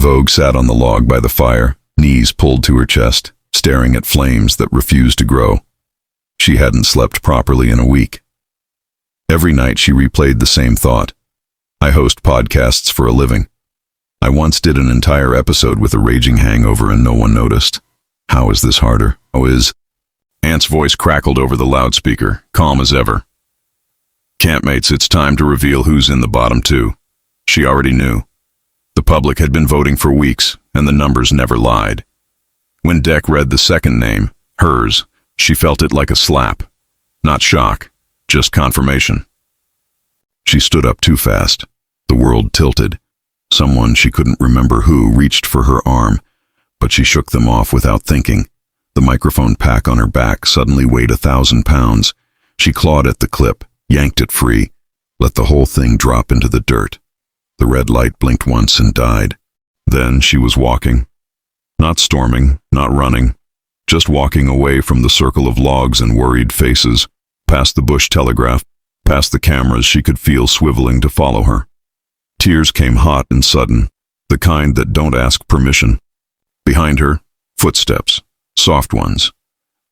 Vogue sat on the log by the fire, knees pulled to her chest, staring at flames that refused to grow. She hadn't slept properly in a week. Every night she replayed the same thought. I host podcasts for a living. I once did an entire episode with a raging hangover and no one noticed. How is this harder? How is... Ant's voice crackled over the loudspeaker, calm as ever. Campmates, it's time to reveal who's in the bottom two. She already knew. The public had been voting for weeks, and the numbers never lied. When Deck read the second name, hers, she felt it like a slap. Not shock, just confirmation. She stood up too fast. The world tilted. Someone she couldn't remember who reached for her arm, but she shook them off without thinking. The microphone pack on her back suddenly weighed 1,000 pounds. She clawed at the clip, yanked it free, let the whole thing drop into the dirt. The red light blinked once and died. Then she was walking. Not storming, not running, just walking away from the circle of logs and worried faces, past the bush telegraph, past the cameras she could feel swiveling to follow her. Tears came hot and sudden, the kind that don't ask permission. Behind her, footsteps, soft ones.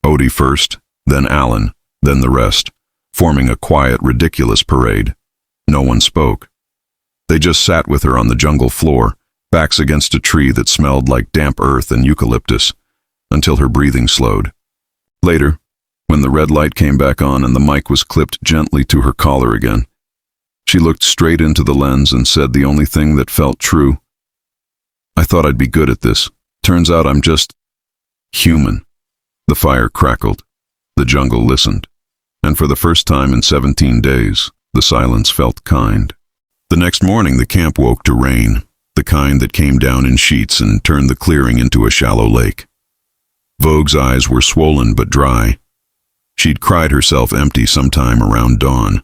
Odie first, then Alan, then the rest, forming a quiet, ridiculous parade. No one spoke. They just sat with her on the jungle floor, backs against a tree that smelled like damp earth and eucalyptus, until her breathing slowed. Later, when the red light came back on and the mic was clipped gently to her collar again, she looked straight into the lens and said the only thing that felt true. I thought I'd be good at this. Turns out I'm just human. The fire crackled. The jungle listened. And for the first time in 17 days, the silence felt kind. The next morning the camp woke to rain, the kind that came down in sheets and turned the clearing into a shallow lake. Vogue's eyes were swollen but dry. She'd cried herself empty sometime around dawn.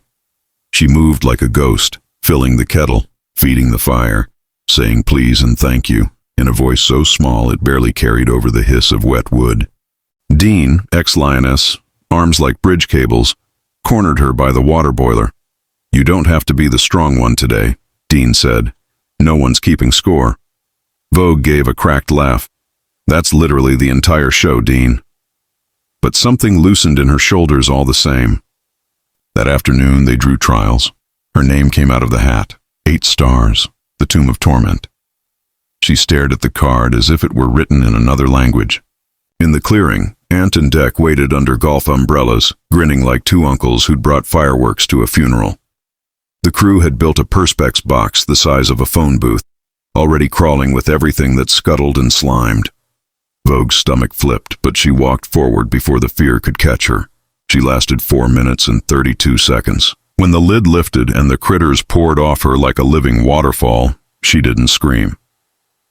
She moved like a ghost, filling the kettle, feeding the fire, saying please and thank you, in a voice so small it barely carried over the hiss of wet wood. Dean, ex-lioness, arms like bridge cables, cornered her by the water boiler. You don't have to be the strong one today, Dean said. No one's keeping score. Vogue gave a cracked laugh. That's literally the entire show, Dean. But something loosened in her shoulders all the same. That afternoon they drew trials. Her name came out of the hat. 8 stars. The Tomb of Torment. She stared at the card as if it were written in another language. In the clearing, Ant and Deck waited under golf umbrellas, grinning like two uncles who'd brought fireworks to a funeral. The crew had built a perspex box the size of a phone booth, already crawling with everything that scuttled and slimed. Vogue's stomach flipped, but she walked forward before the fear could catch her. She lasted 4 minutes and 32 seconds. When the lid lifted and the critters poured off her like a living waterfall, she didn't scream.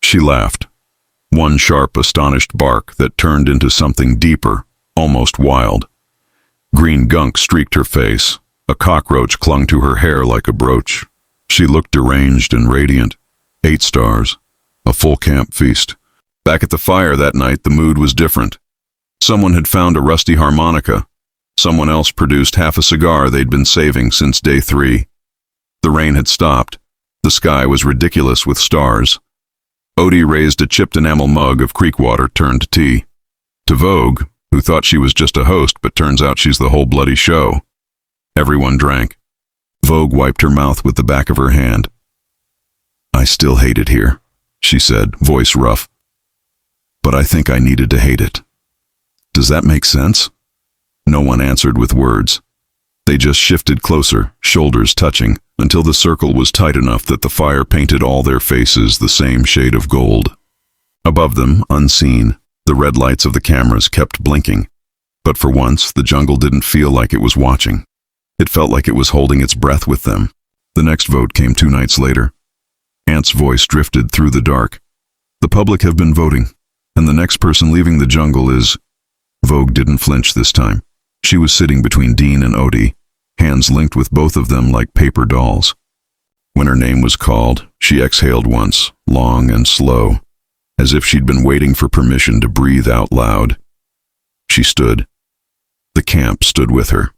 She laughed. One sharp, astonished bark that turned into something deeper, almost wild. Green gunk streaked her face. A cockroach clung to her hair like a brooch. She looked deranged and radiant. 8 stars. A full camp feast. Back at the fire that night, the mood was different. Someone had found a rusty harmonica. Someone else produced half a cigar they'd been saving since day 3. The rain had stopped. The sky was ridiculous with stars. Odie raised a chipped enamel mug of creek water turned tea. To Vogue, who thought she was just a host but turns out she's the whole bloody show, everyone drank. Vogue wiped her mouth with the back of her hand. I still hate it here, she said, voice rough. But I think I needed to hate it. Does that make sense? No one answered with words. They just shifted closer, shoulders touching, until the circle was tight enough that the fire painted all their faces the same shade of gold. Above them, unseen, the red lights of the cameras kept blinking. But for once, the jungle didn't feel like it was watching. It felt like it was holding its breath with them. The next vote came 2 nights later. Ant's voice drifted through the dark. The public have been voting, and the next person leaving the jungle is... Vogue didn't flinch this time. She was sitting between Dean and Odie, hands linked with both of them like paper dolls. When her name was called, she exhaled once, long and slow, as if she'd been waiting for permission to breathe out loud. She stood. The camp stood with her.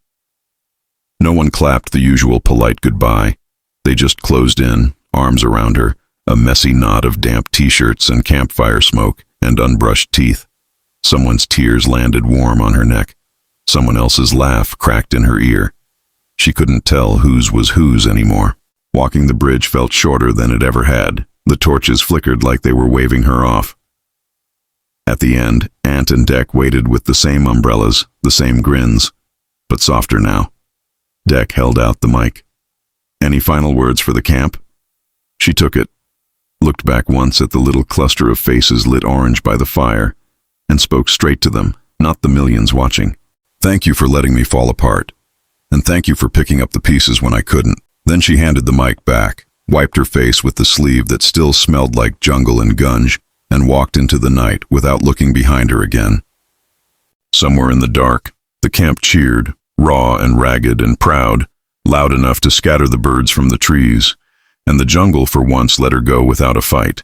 No one clapped the usual polite goodbye. They just closed in, arms around her, a messy knot of damp t-shirts and campfire smoke and unbrushed teeth. Someone's tears landed warm on her neck. Someone else's laugh cracked in her ear. She couldn't tell whose was whose anymore. Walking the bridge felt shorter than it ever had. The torches flickered like they were waving her off. At the end, Ant and Dec waited with the same umbrellas, the same grins, but softer now. Dec held out the mic. "Any final words for the camp?" She took it, looked back once at the little cluster of faces lit orange by the fire, and spoke straight to them, not the millions watching. "Thank you for letting me fall apart, and thank you for picking up the pieces when I couldn't." Then she handed the mic back, wiped her face with the sleeve that still smelled like jungle and gunge, and walked into the night without looking behind her again. Somewhere in the dark, the camp cheered, raw and ragged and proud, loud enough to scatter the birds from the trees, and the jungle for once let her go without a fight.